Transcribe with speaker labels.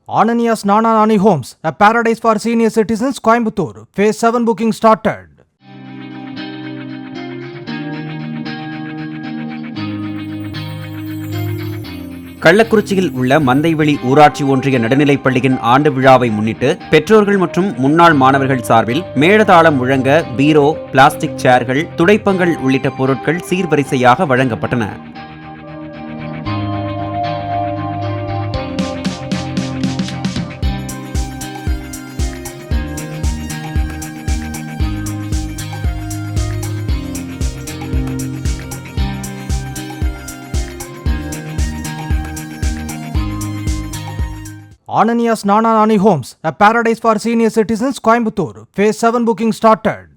Speaker 1: Ananias Nana Nani Homes, a paradise for senior citizens, Coimbatore. Phase 7 booking started.
Speaker 2: கள்ளக்குறிச்சியில் உள்ள மந்தைவெளி ஊராட்சி ஒன்றிய நடுநிலைப் பள்ளியின் ஆண்டு விழாவை முன்னிட்டு பெற்றோர்கள் மற்றும் முன்னாள் மாணவர்கள் சார்பில் மேளதாளம் முழங்க பீரோ, பிளாஸ்டிக் சேர்கள், துடைப்பங்கள் உள்ளிட்ட பொருட்கள் சீர்வரிசையாக வழங்கப்பட்டன.
Speaker 1: Ananias Nana Nani Homes, a paradise for senior citizens, Coimbatore. Phase 7 booking started.